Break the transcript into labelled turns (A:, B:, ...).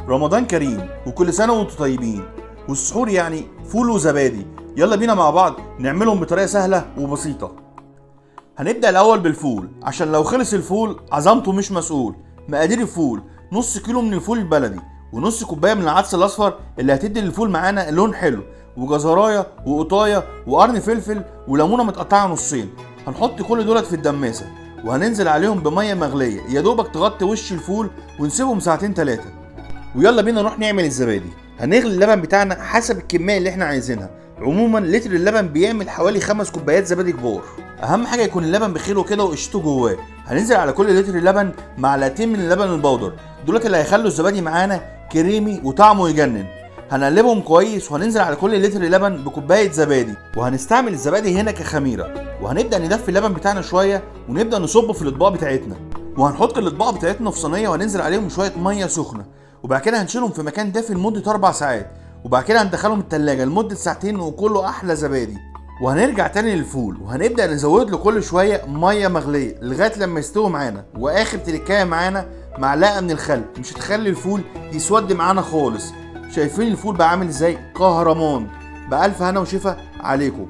A: رمضان كريم وكل سنة وانتم طيبين. والسحور يعني فول وزبادي. يلا بينا مع بعض نعملهم بطريقة سهلة وبسيطة. هنبدأ الأول بالفول عشان لو خلص الفول عزمته مش مسؤول. مقادير الفول: نص كيلو من الفول البلدي، ونص كوباية من العدس الأصفر اللي هتدي للفول معانا لون حلو، وجزراية وقطاية وقرن فلفل وليمونة متقطعة نصين. هنحط كل دولت في الدماسة وهننزل عليهم بمية مغلية يا دوبك تغطي وش الفول ونسيبهم ساعتين 3. ويلا بينا نروح نعمل الزبادي. هنغلي اللبن بتاعنا حسب الكميه اللي احنا عايزينها. عموما لتر اللبن بيعمل حوالي 5 كوبايات زبادي كبار. اهم حاجه يكون اللبن بخيله كده وقشته جواه. هننزل على كل لتر اللبن معلقتين من اللبن البودر، دولت اللي هيخلوا الزبادي معانا كريمي وطعمه يجنن. هنقلبهم كويس وهننزل على كل لتر لبن بكوبايه زبادي، وهنستعمل الزبادي هنا كخميره. وهنبدا ندفي اللبن بتاعنا شويه ونبدا نصبه في الاطباق بتاعتنا، وهنحط الاطباق بتاعتنا في صينيه وهننزل عليهم شويه ميه سخنه، وبعد كده هنشيلهم في مكان دافي لمده 4 ساعات، وبعد كده هندخلهم التلاجة لمده ساعتين وكله احلى زبادي. وهنرجع تاني للفول وهنبدا نزود له كل شويه ميه مغليه لغايه لما يستوي معانا. واخر تركايه معانا معلقه من الخل، مش هتخلي الفول يسود معانا خالص. شايفين الفول بقى عامل ازاي؟ كهرمان. بألف هنا وشفا عليكم.